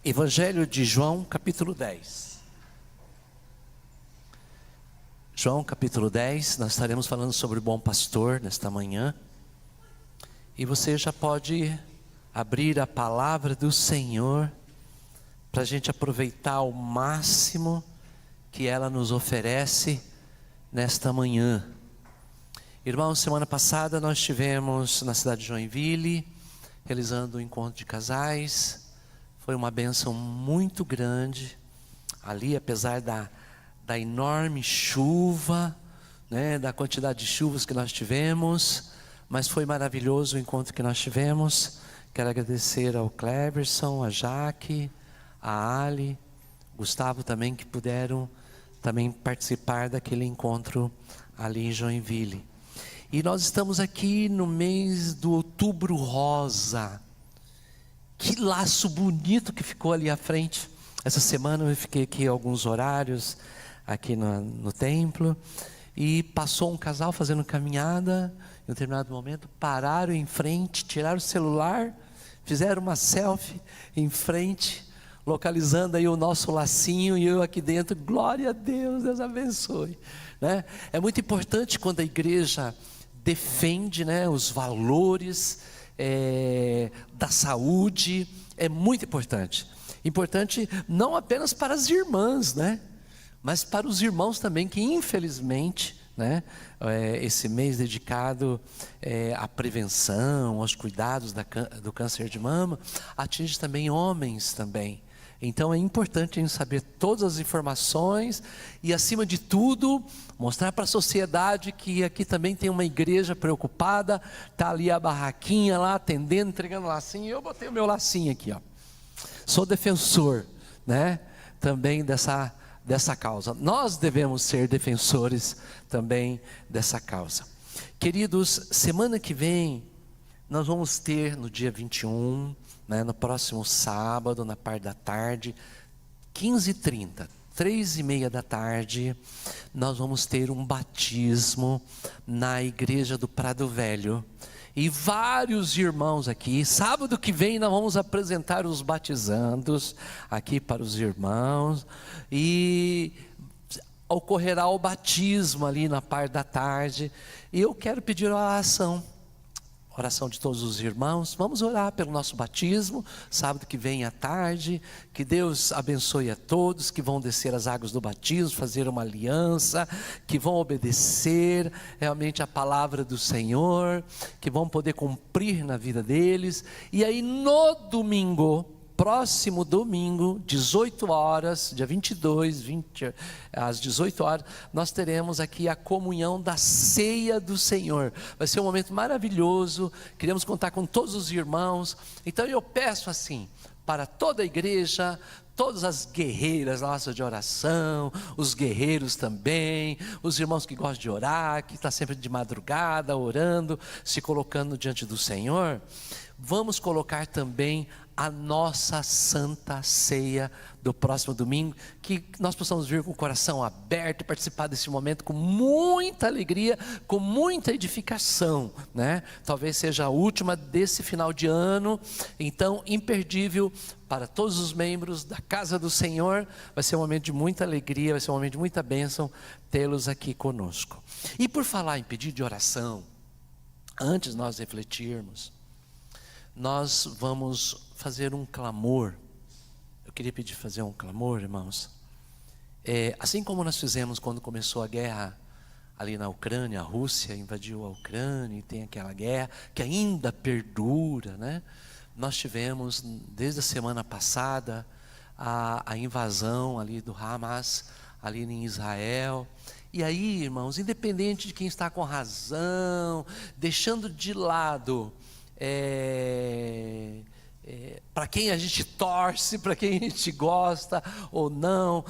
Evangelho de João, capítulo 10. João, capítulo 10, nós estaremos falando sobre o bom pastor nesta manhã. E você já pode abrir a palavra do Senhor, para a gente aproveitar ao máximo que ela nos oferece nesta manhã. Irmãos, semana passada nós estivemos na cidade de Joinville, realizando um encontro de casais. Foi uma bênção muito grande ali, apesar da enorme chuva, né, da quantidade de chuvas que nós tivemos, mas foi maravilhoso o encontro que nós tivemos. Quero agradecer ao Cleverson, a Jaque, a Ali, Gustavo também, que puderam também participar daquele encontro ali em Joinville. E nós estamos aqui no mês do Outubro Rosa. Que laço bonito que ficou ali à frente. Essa semana eu fiquei aqui alguns horários aqui no templo, e passou um casal fazendo caminhada. Em um determinado momento pararam em frente, tiraram o celular, fizeram uma selfie em frente, localizando aí o nosso lacinho, e eu aqui dentro. Glória a Deus, Deus abençoe, né? É muito importante quando a igreja defende, né, os valores da saúde. É muito importante. Importante não apenas para as irmãs, né, mas para os irmãos também, que infelizmente, né, esse mês dedicado à prevenção, aos cuidados do câncer de mama, atinge também homens também. Então é importante a gente saber todas as informações e, acima de tudo, mostrar para a sociedade que aqui também tem uma igreja preocupada. Está ali a barraquinha lá, atendendo, entregando lacinho. Eu botei o meu lacinho aqui, ó. Sou defensor, né, também dessa causa. Nós devemos ser defensores também dessa causa. Queridos, semana que vem nós vamos ter no dia 21, né, no próximo sábado, na parte da tarde, 15h30, 3h30 da tarde, nós vamos ter um batismo na igreja do Prado Velho. E vários irmãos aqui. Sábado que vem nós vamos apresentar os batizandos aqui para os irmãos, e ocorrerá o batismo ali na parte da tarde. E eu quero pedir oração de todos os irmãos. Vamos orar pelo nosso batismo, sábado que vem à tarde. Que Deus abençoe a todos que vão descer as águas do batismo, fazer uma aliança, que vão obedecer realmente a palavra do Senhor, que vão poder cumprir na vida deles. E aí no domingo, próximo domingo, 18 horas, dia 22, às 18 horas, nós teremos aqui a comunhão da ceia do Senhor. Vai ser um momento maravilhoso. Queremos contar com todos os irmãos. Então eu peço assim, para toda a igreja, todas as guerreiras nossas de oração, os guerreiros também, os irmãos que gostam de orar, que estão sempre de madrugada orando, se colocando diante do Senhor, vamos colocar também a nossa santa ceia do próximo domingo, que nós possamos vir com o coração aberto e participar desse momento com muita alegria, com muita edificação, né? Talvez seja a última desse final de ano, então imperdível para todos os membros da casa do Senhor. Vai ser um momento de muita alegria, vai ser um momento de muita bênção tê-los aqui conosco. E por falar em pedido de oração, antes de nós refletirmos, nós vamos fazer um clamor. Eu queria pedir fazer um clamor, irmãos. Assim como nós fizemos quando começou a guerra ali na Ucrânia, a Rússia invadiu a Ucrânia e tem aquela guerra que ainda perdura, né? Nós tivemos desde a semana passada a invasão ali do Hamas ali em Israel. E aí, irmãos, independente de quem está com razão, deixando de lado para quem a gente torce, para quem a gente gosta ou não,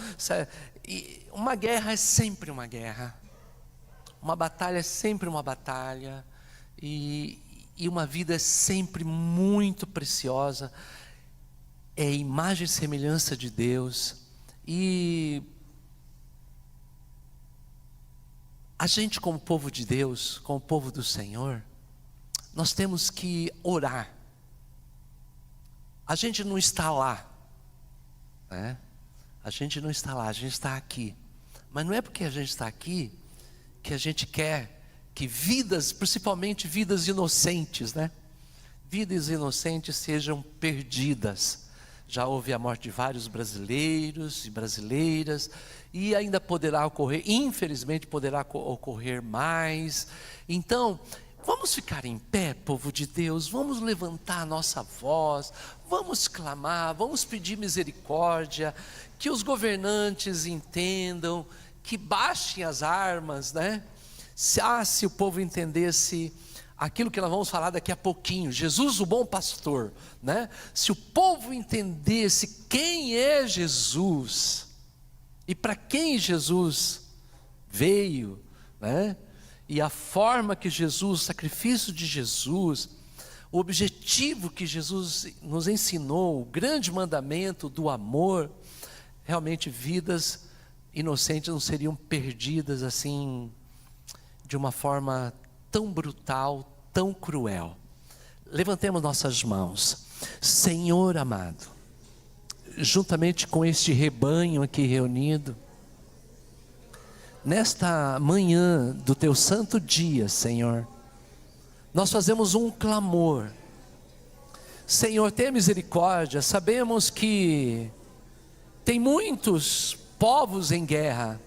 e uma guerra é sempre uma guerra, uma batalha é sempre uma batalha, e uma vida é sempre muito preciosa. É imagem e semelhança de Deus, e a gente, como povo de Deus, como povo do Senhor, nós temos que orar. A gente não está lá né? A gente não está lá, a gente está aqui. Mas não é porque a gente está aqui que a gente quer que vidas, principalmente vidas inocentes, né? Vidas inocentes sejam perdidas. Já houve a morte de vários brasileiros e brasileiras, e ainda poderá ocorrer, infelizmente poderá ocorrer mais. Então, vamos ficar em pé, povo de Deus, vamos levantar a nossa voz, vamos clamar, vamos pedir misericórdia, que os governantes entendam, que baixem as armas, né? Se o povo entendesse aquilo que nós vamos falar daqui a pouquinho, Jesus o bom pastor, né? Se o povo entendesse quem é Jesus, e para quem Jesus veio, né? E a forma que Jesus, o sacrifício de Jesus, o objetivo que Jesus nos ensinou, o grande mandamento do amor, realmente vidas inocentes não seriam perdidas assim, de uma forma tão brutal, tão cruel. Levantemos nossas mãos. Senhor amado, juntamente com este rebanho aqui reunido, nesta manhã do teu santo dia, Senhor, nós fazemos um clamor. Senhor, tenha misericórdia. Sabemos que tem muitos povos em guerra,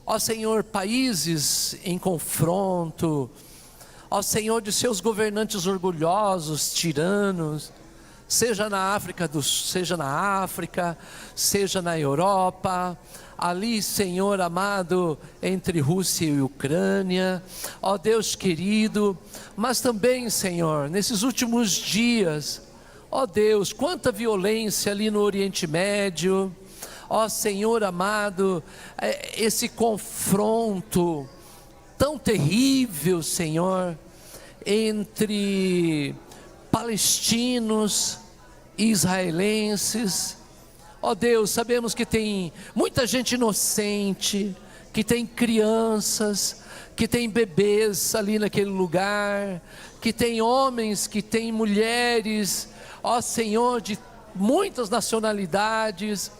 ó Senhor, países em confronto, ó Senhor, de seus governantes orgulhosos, tiranos, seja na África, seja na Europa, ali, Senhor amado, entre Rússia e Ucrânia, ó Deus querido, mas também, Senhor, nesses últimos dias, ó Deus, quanta violência ali no Oriente Médio, ó Senhor amado, esse confronto tão terrível, Senhor, entre palestinos e israelenses. Ó Deus, sabemos que tem muita gente inocente, que tem crianças, que tem bebês ali naquele lugar, que tem homens, que tem mulheres, ó Senhor, de muitas nacionalidades.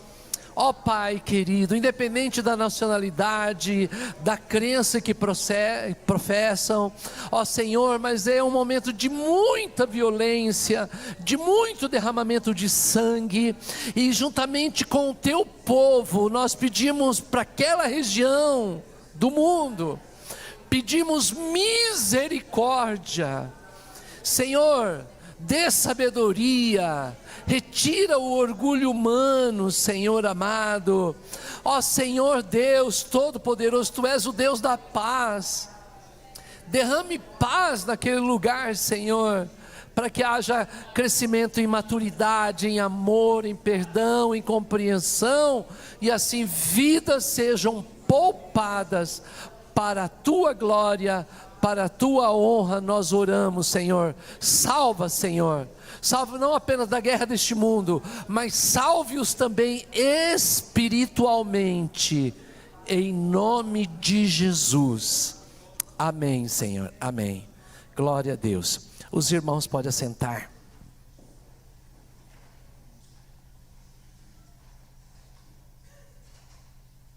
Ó Pai querido, independente da nacionalidade, da crença que professam, ó Senhor, mas é um momento de muita violência, de muito derramamento de sangue, e juntamente com o teu povo, nós pedimos para aquela região do mundo, pedimos misericórdia, Senhor, dê sabedoria, retira o orgulho humano, Senhor amado. Ó Senhor Deus Todo-Poderoso, Tu és o Deus da paz. Derrame paz naquele lugar, Senhor, para que haja crescimento em maturidade, em amor, em perdão, em compreensão, e assim vidas sejam poupadas para a Tua glória, para a Tua honra. Nós oramos, Senhor. Salva, Senhor. Salve não apenas da guerra deste mundo, mas salve-os também espiritualmente, em nome de Jesus. Amém, Senhor, amém. Glória a Deus. Os irmãos podem assentar.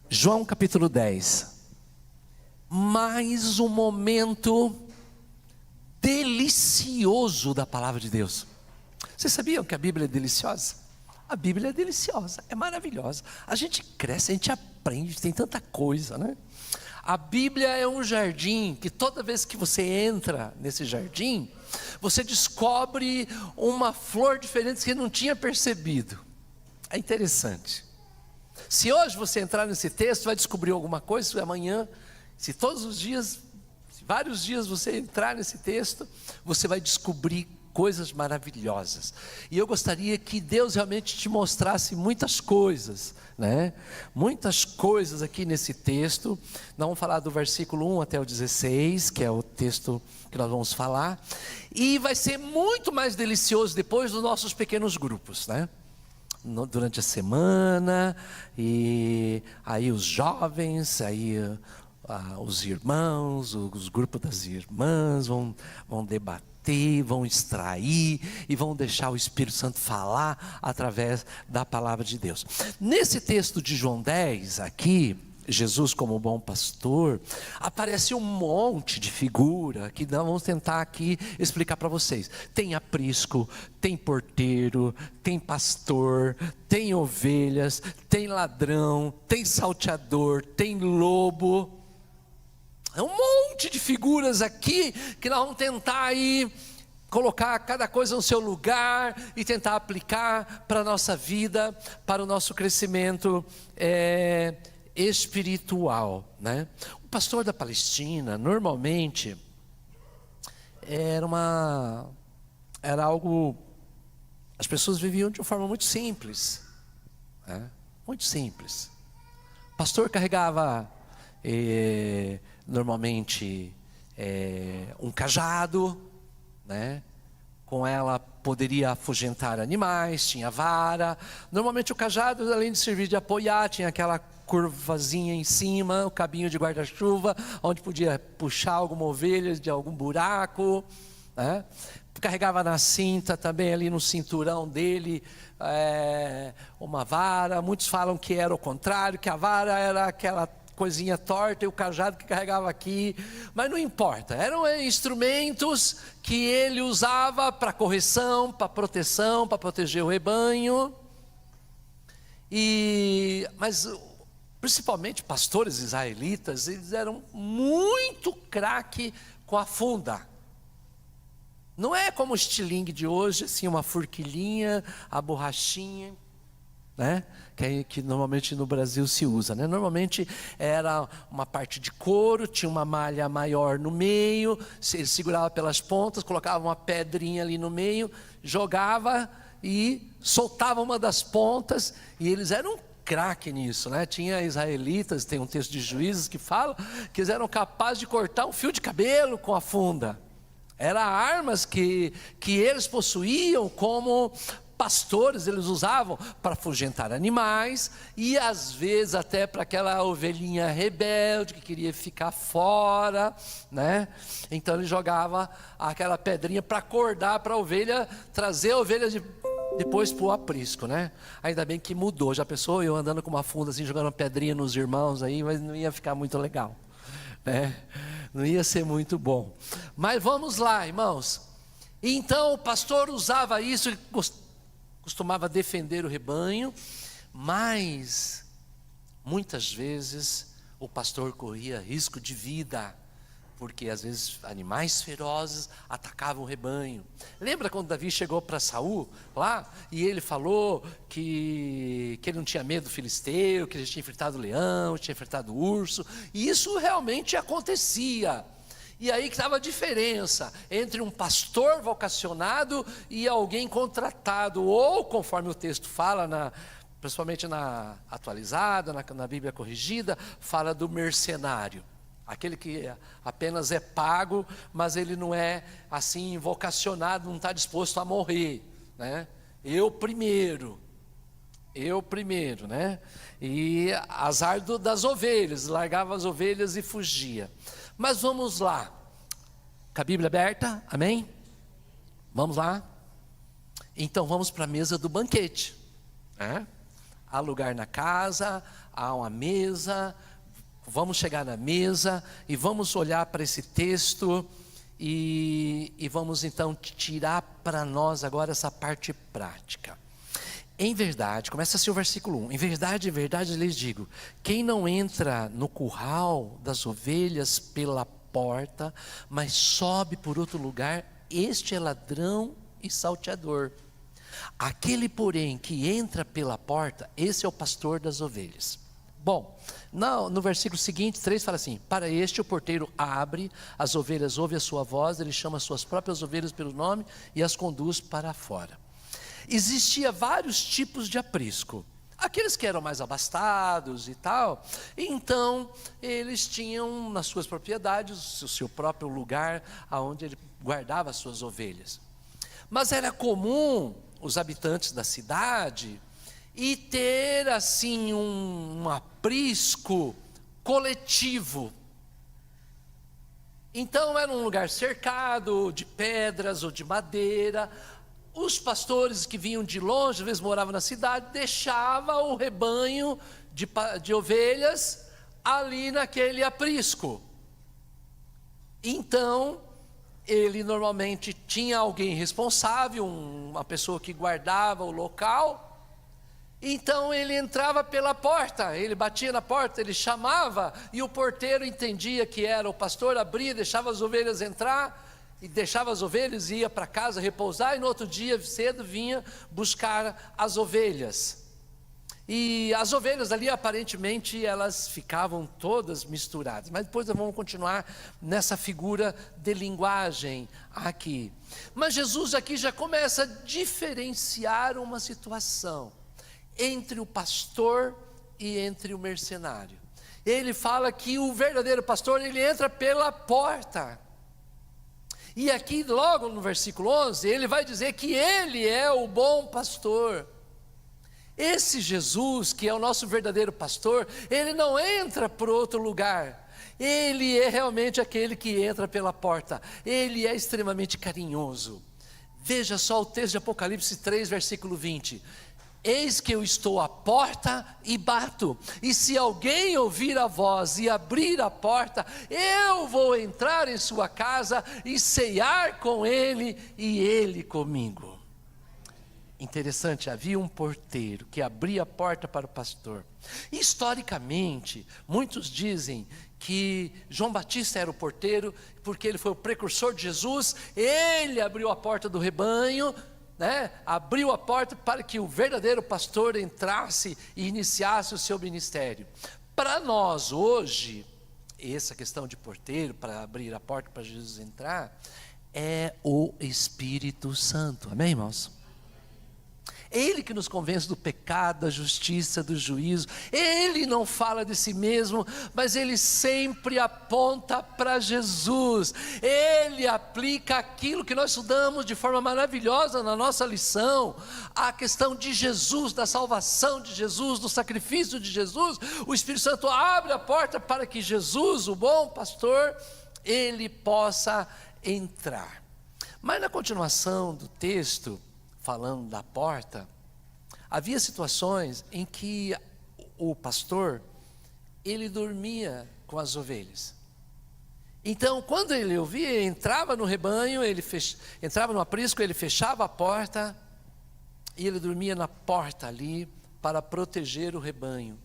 João capítulo 10. Mais um momento delicioso da palavra de Deus. Vocês sabiam que a Bíblia é deliciosa? A Bíblia é deliciosa, é maravilhosa. A gente cresce, a gente aprende, tem tanta coisa, né? A Bíblia é um jardim que toda vez que você entra nesse jardim, você descobre uma flor diferente que você não tinha percebido. É interessante. Se hoje você entrar nesse texto, vai descobrir alguma coisa, se amanhã, se todos os dias, se vários dias você entrar nesse texto, você vai descobrir coisas maravilhosas. E eu gostaria que Deus realmente te mostrasse muitas coisas, né? Muitas coisas aqui nesse texto. Nós vamos falar do versículo 1 até o 16, que é o texto que nós vamos falar. E vai ser muito mais delicioso depois dos nossos pequenos grupos, né? Durante a semana, e aí os jovens, aí os irmãos, os grupos das irmãs vão debater, bater, vão extrair e vão deixar o Espírito Santo falar através da palavra de Deus. Nesse texto de João 10 aqui, Jesus como bom pastor, aparece um monte de figura que nós vamos tentar aqui explicar para vocês. Tem aprisco, tem porteiro, tem pastor, tem ovelhas, tem ladrão, tem salteador, tem lobo. É um monte de figuras aqui que nós vamos tentar aí colocar cada coisa no seu lugar e tentar aplicar para a nossa vida, para o nosso crescimento espiritual, né? O pastor da Palestina normalmente era algo, as pessoas viviam de uma forma muito simples, né? Muito simples. O pastor carregava normalmente um cajado, né? Com ela poderia afugentar animais, tinha vara. Normalmente o cajado, além de servir de apoiar, tinha aquela curvazinha em cima, o cabinho de guarda-chuva, onde podia puxar alguma ovelha de algum buraco, né? Carregava na cinta também, ali no cinturão dele, uma vara. Muitos falam que era o contrário, que a vara era aquela coisinha torta e o cajado que carregava aqui, mas não importa, eram instrumentos que ele usava para correção, para proteção, para proteger o rebanho. Mas principalmente pastores israelitas, eles eram muito craque com a funda. Não é como o estilingue de hoje, assim, uma forquilhinha, a borrachinha, né? Que normalmente no Brasil se usa, né? Normalmente era uma parte de couro, tinha uma malha maior no meio, ele segurava pelas pontas, colocava uma pedrinha ali no meio, jogava e soltava uma das pontas, e eles eram craque nisso, né? Tinha israelitas, tem um texto de Juízes que fala que eles eram capazes de cortar um fio de cabelo com a funda. Eram armas que eles possuíam como pastores, eles usavam para afugentar animais e às vezes até para aquela ovelhinha rebelde que queria ficar fora, né? Então ele jogava aquela pedrinha para acordar para a ovelha, trazer a ovelha depois para o aprisco, né? Ainda bem que mudou, já pensou eu andando com uma funda assim, jogando uma pedrinha nos irmãos aí, mas não ia ficar muito legal, né? Não ia ser muito bom. Mas vamos lá, irmãos. Então o pastor usava isso, costumava defender o rebanho, mas muitas vezes o pastor corria risco de vida, porque às vezes animais ferozes atacavam o rebanho. Lembra quando Davi chegou para Saul lá, e ele falou que ele não tinha medo do filisteu, que ele tinha enfrentado o leão, tinha enfrentado o urso, e isso realmente acontecia. E aí que estava a diferença entre um pastor vocacionado e alguém contratado, ou conforme o texto fala, principalmente na atualizada, na Bíblia corrigida, fala do mercenário. Aquele que apenas é pago, mas ele não é assim vocacionado, não está disposto a morrer, né? Eu primeiro, né? E azar das ovelhas, largava as ovelhas e fugia. Mas vamos lá, com a Bíblia aberta, amém? Vamos lá? Então vamos para a mesa do banquete, né? Há lugar na casa, há uma mesa. Vamos chegar na mesa e vamos olhar para esse texto e vamos então tirar para nós agora essa parte prática. Em verdade, começa assim o versículo 1. Em verdade, lhes digo, quem não entra no curral das ovelhas pela porta, mas sobe por outro lugar, este é ladrão e salteador. Aquele, porém, que entra pela porta, esse é o pastor das ovelhas. Bom, no versículo seguinte, 3 fala assim: para este o porteiro abre, as ovelhas ouvem a sua voz, ele chama as suas próprias ovelhas pelo nome e as conduz para fora. Existia vários tipos de aprisco. Aqueles que eram mais abastados e tal, então eles tinham nas suas propriedades o seu próprio lugar onde ele guardava as suas ovelhas. Mas era comum os habitantes da cidade e ter assim um aprisco coletivo. Então era um lugar cercado de pedras ou de madeira. Os pastores que vinham de longe, às vezes moravam na cidade, deixavam o rebanho de ovelhas ali naquele aprisco. Então, ele normalmente tinha alguém responsável, uma pessoa que guardava o local. Então ele entrava pela porta, ele batia na porta, ele chamava, e o porteiro entendia que era o pastor, abria, deixava as ovelhas entrar, e deixava as ovelhas, ia para casa repousar, e no outro dia cedo vinha buscar as ovelhas. E as ovelhas ali aparentemente elas ficavam todas misturadas, mas depois nós vamos continuar nessa figura de linguagem aqui. Mas Jesus aqui já começa a diferenciar uma situação entre o pastor e entre o mercenário. Ele fala que o verdadeiro pastor, ele entra pela porta. E aqui logo no versículo 11, ele vai dizer que ele é o bom pastor. Esse Jesus, que é o nosso verdadeiro pastor, ele não entra por outro lugar. Ele é realmente aquele que entra pela porta. Ele é extremamente carinhoso. Veja só o texto de Apocalipse 3, versículo 20. Eis que eu estou à porta e bato, e se alguém ouvir a voz e abrir a porta, eu vou entrar em sua casa e ceiar com ele e ele comigo. Interessante, havia um porteiro que abria a porta para o pastor. Historicamente, muitos dizem que João Batista era o porteiro, porque ele foi o precursor de Jesus, ele abriu a porta do rebanho, abriu a porta para que o verdadeiro pastor entrasse e iniciasse o seu ministério. Para nós hoje, essa questão de porteiro, para abrir a porta para Jesus entrar, é o Espírito Santo, amém, irmãos? Ele que nos convence do pecado, da justiça, do juízo. Ele não fala de si mesmo, mas ele sempre aponta para Jesus. Ele aplica aquilo que nós estudamos de forma maravilhosa na nossa lição, a questão de Jesus, da salvação de Jesus, do sacrifício de Jesus. O Espírito Santo abre a porta para que Jesus, o bom pastor, ele possa entrar. Mas na continuação do texto, falando da porta, havia situações em que o pastor, ele dormia com as ovelhas. Então, quando ele ouvia, entrava no rebanho, entrava no aprisco, ele fechava a porta, e ele dormia na porta ali, para proteger o rebanho.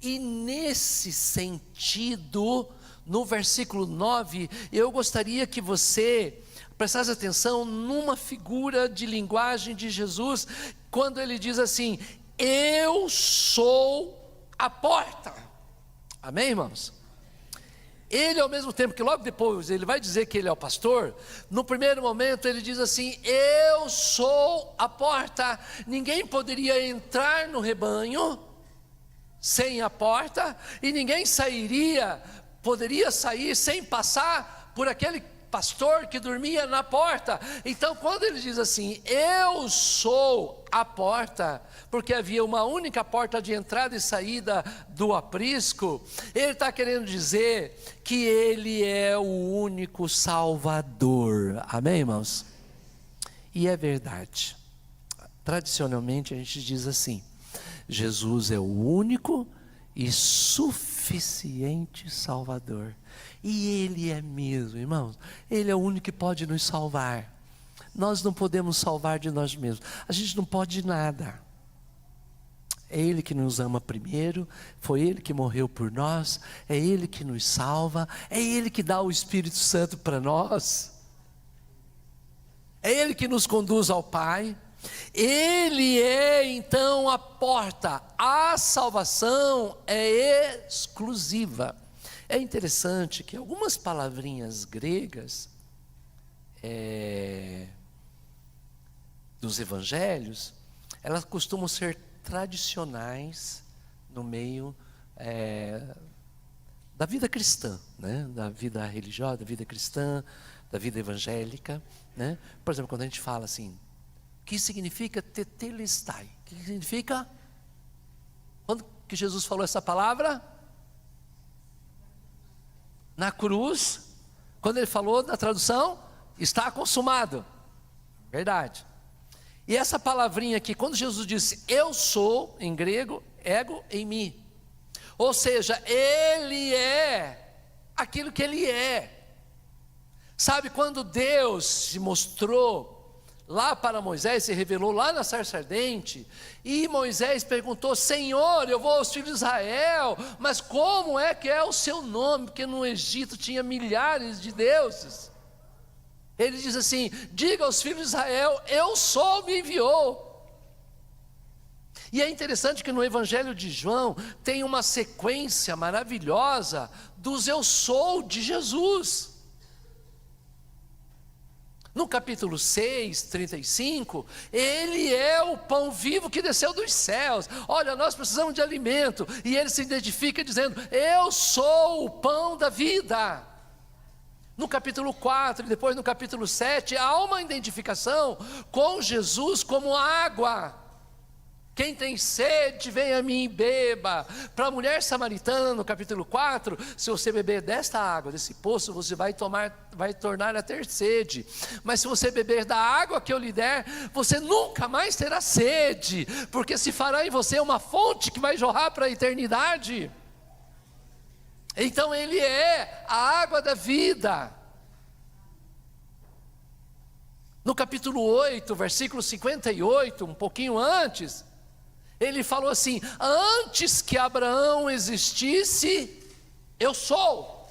E nesse sentido, no versículo 9, eu gostaria que você prestasse atenção numa figura de linguagem de Jesus, quando ele diz assim: eu sou a porta. Amém, irmãos? Ele, ao mesmo tempo que logo depois ele vai dizer que ele é o pastor, no primeiro momento ele diz assim: eu sou a porta. Ninguém poderia entrar no rebanho sem a porta, e ninguém poderia sair sem passar por aquele pastor que dormia na porta. Então, quando ele diz assim: eu sou a porta, porque havia uma única porta de entrada e saída do aprisco, ele está querendo dizer que ele é o único Salvador. Amém, irmãos? E é verdade. Tradicionalmente a gente diz assim: Jesus é o único e suficiente Salvador. E Ele é mesmo, irmãos. Ele é o único que pode nos salvar. Nós não podemos salvar de nós mesmos. A gente não pode nada. É Ele que nos ama primeiro. Foi Ele que morreu por nós. É Ele que nos salva. É Ele que dá o Espírito Santo para nós. É Ele que nos conduz ao Pai. Ele é então a porta. A salvação é exclusiva. É interessante que algumas palavrinhas gregas dos evangelhos, elas costumam ser tradicionais no meio da vida cristã, da vida religiosa, da vida cristã, da vida evangélica. Por exemplo, quando a gente fala assim, o que significa tetelestai? O que significa? Quando que Jesus falou essa palavra? Na cruz Quando ele falou na tradução, está consumado. Verdade. E essa palavrinha aqui, quando Jesus disse, eu sou, em grego, ego eimi. Ou seja, Ele é aquilo que Ele é. Sabe, quando Deus se mostrou lá para Moisés, se revelou lá na sarça ardente, e Moisés perguntou, Senhor, eu vou aos filhos de Israel, mas como é que é o seu nome? Porque no Egito tinha milhares de deuses. Ele diz assim, diga aos filhos de Israel, eu sou, me enviou. E é interessante que no Evangelho de João tem uma sequência maravilhosa dos eu sou de Jesus. No capítulo 6, 35, ele é o pão vivo que desceu dos céus. Olha, nós precisamos de alimento. E ele se identifica dizendo, eu sou o pão da vida. No capítulo 4 e depois no capítulo 7, há uma identificação com Jesus como água. Quem tem sede, vem a mim e beba. Para a mulher samaritana, no capítulo 4, se você beber desta água, desse poço, você vai tornar a ter sede. Mas se você beber da água que eu lhe der, você nunca mais terá sede, porque se fará em você uma fonte que vai jorrar para a eternidade. Então ele é a água da vida. No capítulo 8, versículo 58, um pouquinho antes, ele falou assim, antes que Abraão existisse, eu sou.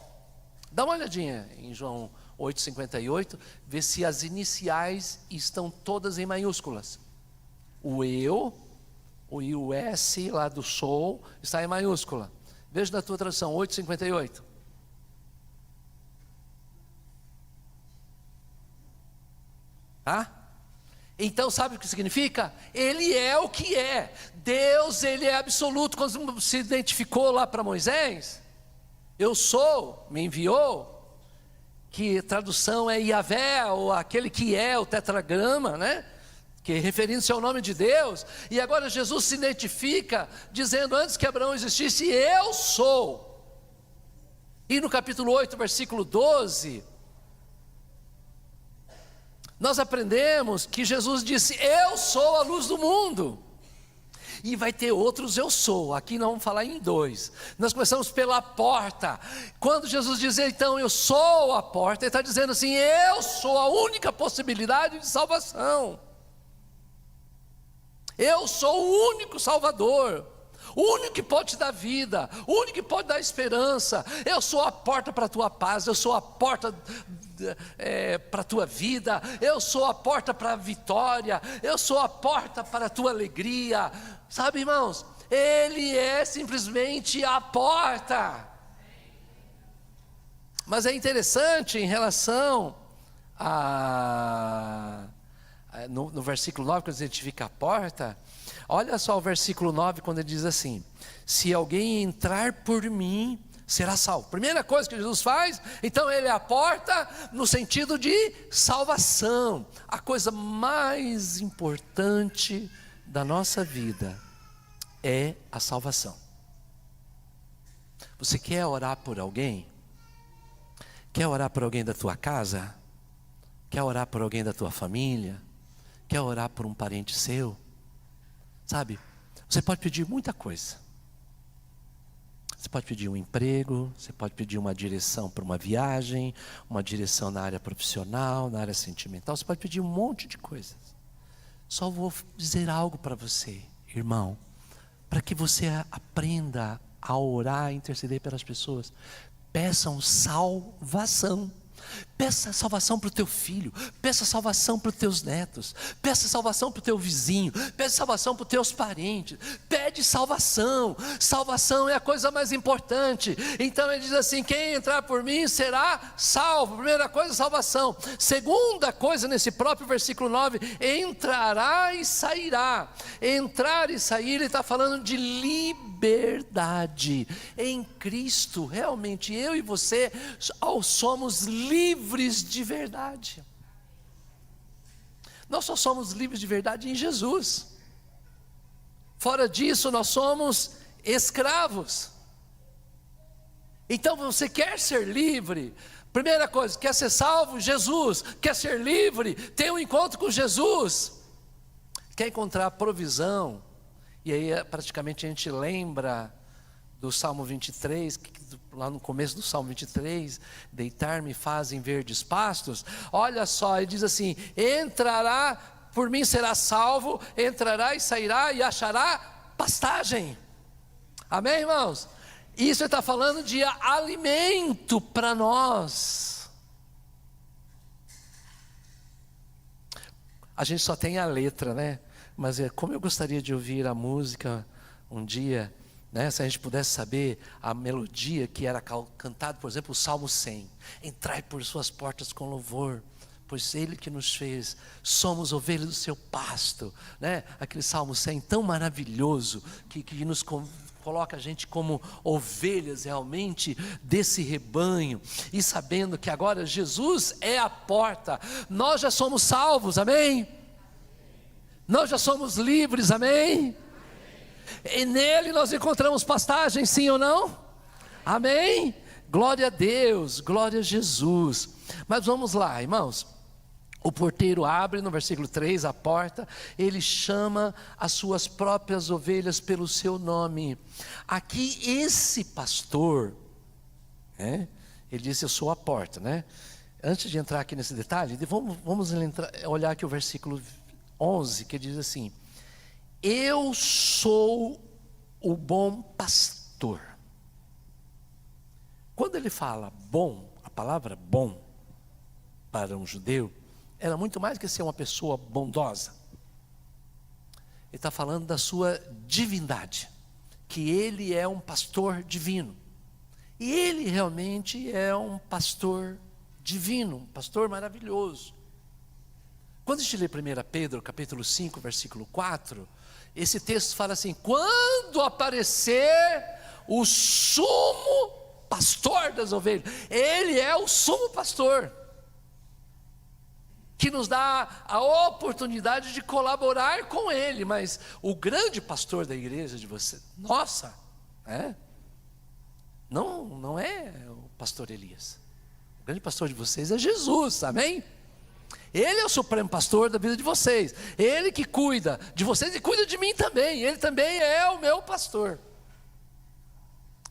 Dá uma olhadinha em João 8,58, vê se as iniciais estão todas em maiúsculas. O eu, o I, o S lá do sou, está em maiúscula. Veja na tua tradução, 8,58. Tá? Então sabe o que significa? Ele é o que é. Deus, ele é absoluto. Quando se identificou lá para Moisés, eu sou, me enviou, que tradução é Yahvé, ou aquele que é, o tetragrama, né? Que referindo-se ao nome de Deus. E agora Jesus se identifica dizendo, antes que Abraão existisse, eu sou. E no capítulo 8, versículo 12, nós aprendemos que Jesus disse, eu sou a luz do mundo. E vai ter outros eu sou, aqui nós vamos falar em dois. Nós começamos pela porta. Quando Jesus diz, então eu sou a porta, ele está dizendo assim, eu sou a única possibilidade de salvação. Eu sou o único Salvador, o único que pode te dar vida, o único que pode dar esperança. Eu sou a porta para a tua paz, eu sou a porta para a tua vida, eu sou a porta para a vitória, eu sou a porta para a tua alegria. Sabe, irmãos, Ele é simplesmente a porta. Mas é interessante em relação no versículo 9, quando identifica a porta, olha só o versículo 9, quando ele diz assim, se alguém entrar por mim, será salvo. Primeira coisa que Jesus faz, então ele é a porta no sentido de salvação. A coisa mais importante da nossa vida é a salvação. Você quer orar por alguém? Quer orar por alguém da tua casa? Quer orar por alguém da tua família? Quer orar por um parente seu? Sabe, você pode pedir muita coisa. Você pode pedir um emprego, você pode pedir uma direção para uma viagem, uma direção na área profissional, na área sentimental, você pode pedir um monte de coisas. Só vou dizer algo para você, irmão, para que você aprenda a orar, a interceder pelas pessoas. Peçam salvação. Peça salvação para o teu filho, peça salvação para os teus netos, peça salvação para o teu vizinho, peça salvação para os teus parentes, pede salvação. Salvação é a coisa mais importante. Então ele diz assim, quem entrar por mim será salvo. Primeira coisa, salvação. Segunda coisa, nesse próprio versículo 9, entrará e sairá. Entrar e sair, ele está falando de liberdade em Cristo. Realmente eu e você somos livres de verdade. Nós só somos livres de verdade em Jesus. Fora disso nós somos escravos. Então você quer ser livre, Primeira coisa, quer ser salvo? Jesus. Quer ser livre? Tem um encontro com Jesus. Quer encontrar provisão? E aí praticamente a gente lembra do Salmo 23, lá no começo do Salmo 23, deitar-me fazem verdes pastos. Olha só, ele diz assim: entrará, por mim será salvo, entrará e sairá e achará pastagem. Amém, irmãos? Isso ele está falando de alimento para nós. A gente só tem a letra, né? Mas como eu gostaria de ouvir a música um dia, né? Se a gente pudesse saber a melodia que era cantada, por exemplo, o Salmo 100. Entrai por suas portas com louvor, pois Ele que nos fez, somos ovelhas do seu pasto, né? Aquele Salmo 100 tão maravilhoso, que nos coloca a gente como ovelhas realmente desse rebanho, e sabendo que agora Jesus é a porta, nós já somos salvos, amém? Nós já somos livres, amém? E nele nós encontramos pastagem, sim ou não? Amém? Glória a Deus, glória a Jesus. Mas vamos lá, irmãos. O porteiro abre no versículo 3 a porta, ele chama as suas próprias ovelhas pelo seu nome. Aqui esse pastor, né, ele disse: eu sou a porta, né? Antes de entrar aqui nesse detalhe, vamos olhar aqui o versículo 11, que diz assim: eu sou o bom pastor. Quando ele fala bom, a palavra bom para um judeu era muito mais que ser uma pessoa bondosa. Ele está falando da sua divindade, que ele é um pastor divino. E ele realmente é um pastor divino, um pastor maravilhoso. Quando a gente lê 1 Pedro capítulo 5, versículo 4, esse texto fala assim: quando aparecer o sumo pastor das ovelhas, ele é o sumo pastor, que nos dá a oportunidade de colaborar com ele. Mas o grande pastor da igreja de você, nossa, não é o pastor Elias. O grande pastor de vocês é Jesus, amém? Ele é o supremo pastor da vida de vocês. Ele que cuida de vocês e cuida de mim também. Ele também é o meu pastor.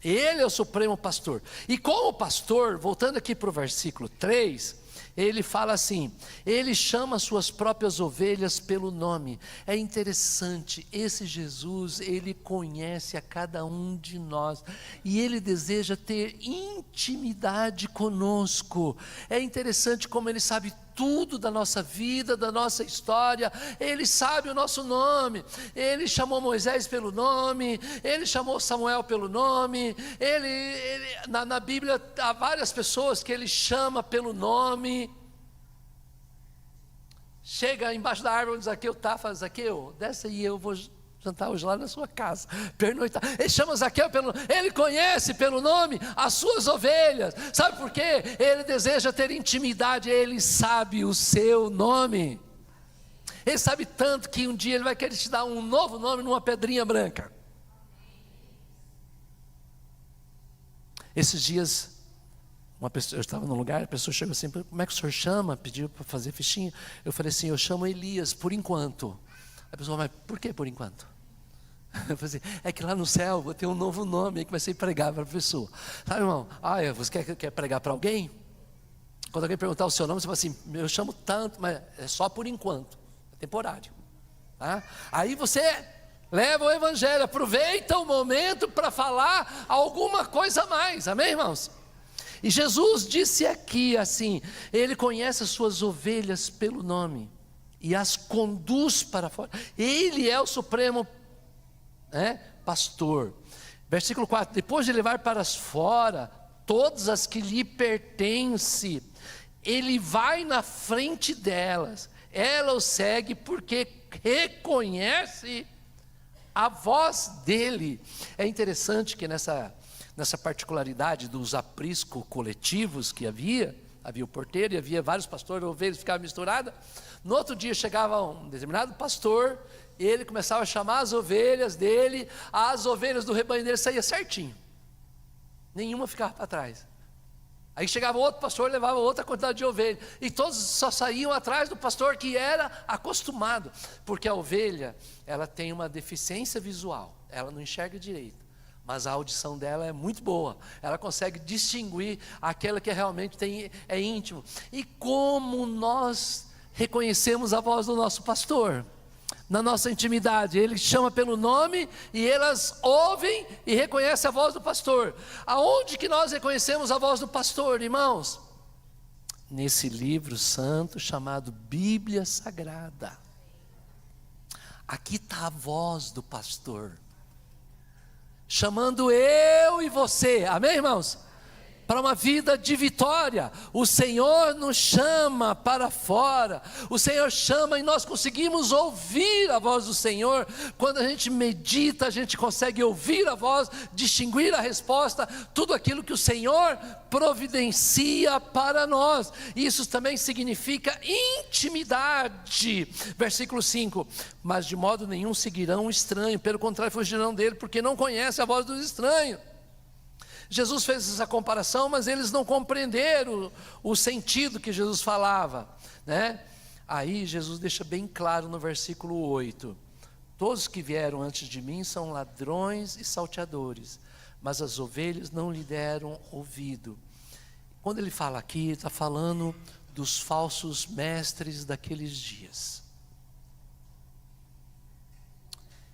Ele é o supremo pastor. E como pastor, voltando aqui para o versículo 3, ele fala assim: ele chama as suas próprias ovelhas pelo nome. É interessante, esse Jesus, ele conhece a cada um de nós, e ele deseja ter intimidade conosco. É interessante como ele sabe tudo da nossa vida, da nossa história. Ele sabe o nosso nome. Ele chamou Moisés pelo nome, ele chamou Samuel pelo nome. Na Bíblia há várias pessoas que ele chama pelo nome. Chega embaixo da árvore onde Zaqueu está, fala: Zaqueu, desce aí, eu vou jantar hoje lá na sua casa, pernoitar. Ele chama Zaqueu pelo nome, ele conhece pelo nome as suas ovelhas. Sabe por quê? Ele deseja ter intimidade, ele sabe o seu nome. Ele sabe tanto que um dia ele vai querer te dar um novo nome numa pedrinha branca. Esses dias, eu estava num lugar, a pessoa chegou assim: como é que o senhor chama? Pediu para fazer fichinha. Eu falei assim: eu chamo Elias, por enquanto. A pessoa: mas por que por enquanto? Eu falei assim: é que lá no céu vou ter um novo nome. Aí comecei a pregar para a pessoa. Sabe, irmão? Você quer pregar para alguém? Quando alguém perguntar o seu nome, você fala assim: eu chamo tanto, mas é só por enquanto, é temporário, tá? Aí você leva o evangelho, aproveita o momento para falar alguma coisa a mais, amém, irmãos? E Jesus disse aqui assim: ele conhece as suas ovelhas pelo nome e as conduz para fora. Ele é o supremo pastor. Versículo 4: depois de levar para fora todas as que lhe pertencem, ele vai na frente delas. Ela o segue porque reconhece a voz dele. É interessante que nessa particularidade dos apriscos coletivos que havia o porteiro e havia vários pastores, ovelhas ficavam misturadas. No outro dia chegava um determinado pastor, ele começava a chamar as ovelhas dele, as ovelhas do rebanho dele saíam certinho, nenhuma ficava para trás. Aí chegava outro pastor e levava outra quantidade de ovelha. E todos só saíam atrás do pastor que era acostumado. Porque a ovelha, ela tem uma deficiência visual. Ela não enxerga direito. Mas a audição dela é muito boa. Ela consegue distinguir aquela que realmente é íntimo. E como nós reconhecemos a voz do nosso pastor? Na nossa intimidade, ele chama pelo nome e elas ouvem e reconhecem a voz do pastor. Aonde que nós reconhecemos a voz do pastor, irmãos? Nesse livro santo chamado Bíblia Sagrada. Aqui está a voz do pastor, chamando eu e você, amém, irmãos? Para uma vida de vitória. O Senhor nos chama para fora, o Senhor chama e nós conseguimos ouvir a voz do Senhor. Quando a gente medita, a gente consegue ouvir a voz, distinguir a resposta, tudo aquilo que o Senhor providencia para nós. Isso também significa intimidade. Versículo 5: mas de modo nenhum seguirão o estranho, pelo contrário fugirão dele, porque não conhecem a voz do estranho. Jesus fez essa comparação, mas eles não compreenderam o sentido que Jesus falava, né? Aí Jesus deixa bem claro no versículo 8: todos que vieram antes de mim são ladrões e salteadores, mas as ovelhas não lhe deram ouvido. Quando ele fala aqui, está falando dos falsos mestres daqueles dias,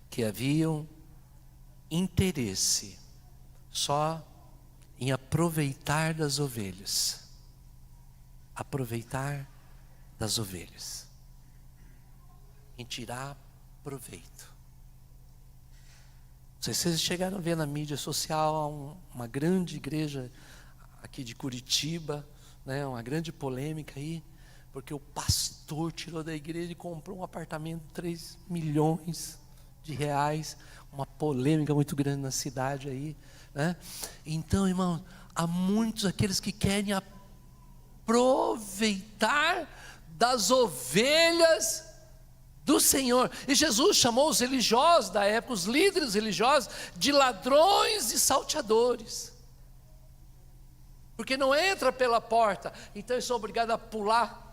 que haviam interesse só em aproveitar das ovelhas. Aproveitar das ovelhas. Em tirar proveito. Não sei se vocês chegaram a ver na mídia social uma grande igreja aqui de Curitiba, né, uma grande polêmica aí, porque o pastor tirou da igreja e comprou um apartamento de 3 milhões de reais, uma polêmica muito grande na cidade aí, né? Então, irmão, há muitos aqueles que querem aproveitar das ovelhas do Senhor. E Jesus chamou os religiosos da época, os líderes religiosos, de ladrões e salteadores, porque não entra pela porta, então eles são obrigados a pular,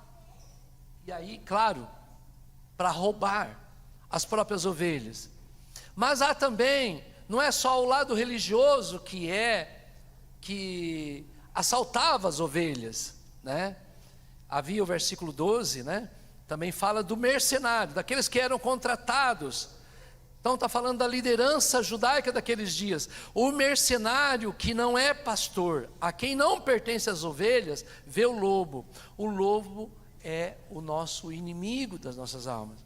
e aí, claro, para roubar as próprias ovelhas. Mas há também, não é só o lado religioso que assaltava as ovelhas, né? Havia o versículo 12, né? Também fala do mercenário, daqueles que eram contratados. Então está falando da liderança judaica daqueles dias. O mercenário que não é pastor, a quem não pertence as ovelhas, vê o lobo. O lobo é o nosso inimigo das nossas almas.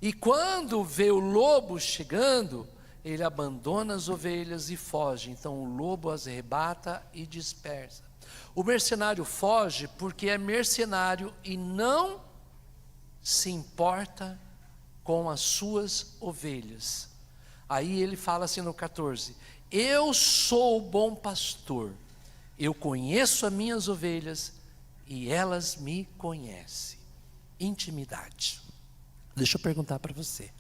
E quando vê o lobo chegando, ele abandona as ovelhas e foge. Então o lobo as arrebata e dispersa. O mercenário foge porque é mercenário e não se importa com as suas ovelhas. Aí ele fala assim no 14: eu sou o bom pastor, eu conheço as minhas ovelhas e elas me conhecem. Intimidade. Deixa eu perguntar para você: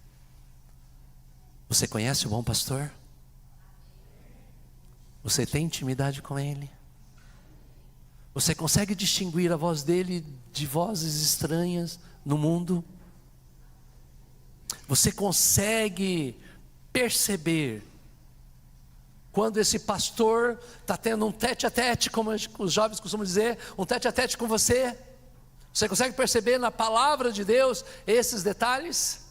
você conhece o bom pastor? Você tem intimidade com ele? Você consegue distinguir a voz dele de vozes estranhas no mundo? Você consegue perceber quando esse pastor está tendo um tete-a-tete, como os jovens costumam dizer, um tete-a-tete com você? Você consegue perceber na palavra de Deus esses detalhes?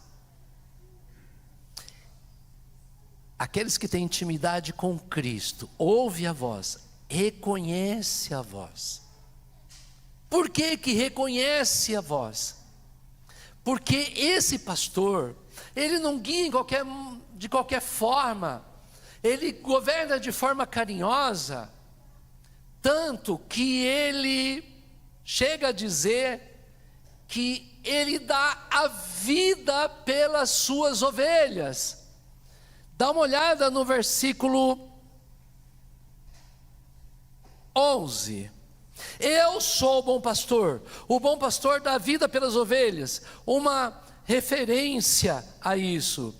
Aqueles que têm intimidade com Cristo, ouve a voz, reconhece a voz. Por que que reconhece a voz? Porque esse pastor, ele não guia de qualquer forma, ele governa de forma carinhosa, tanto que ele chega a dizer que ele dá a vida pelas suas ovelhas. Dá uma olhada no versículo 11. Eu sou o bom pastor dá a vida pelas ovelhas. Uma referência a isso.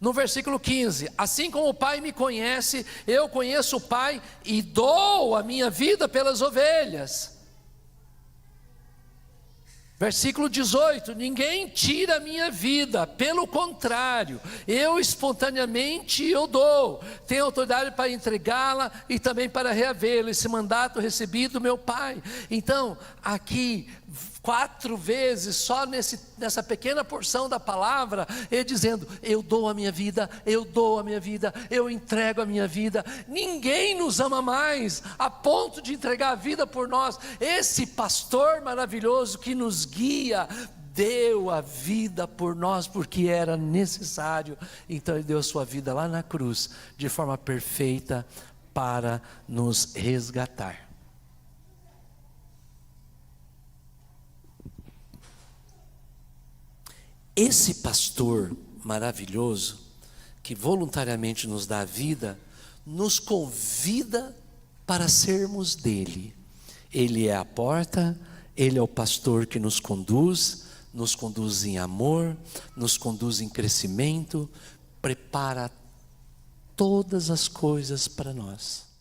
No versículo 15: assim como o Pai me conhece, eu conheço o Pai e dou a minha vida pelas ovelhas. Versículo 18: ninguém tira a minha vida, pelo contrário, eu espontaneamente eu dou, tenho autoridade para entregá-la e também para reavê-la, esse mandato recebi do meu Pai. Então, aqui, 4 vezes, só nessa pequena porção da palavra, ele dizendo: eu dou a minha vida, eu dou a minha vida, eu entrego a minha vida. Ninguém nos ama mais, a ponto de entregar a vida por nós. Esse pastor maravilhoso que nos guia, deu a vida por nós, porque era necessário. Então ele deu a sua vida lá na cruz, de forma perfeita, para nos resgatar. Esse pastor maravilhoso, que voluntariamente nos dá a vida, nos convida para sermos dele. Ele é a porta, ele é o pastor que nos conduz em amor, nos conduz em crescimento, prepara todas as coisas para nós.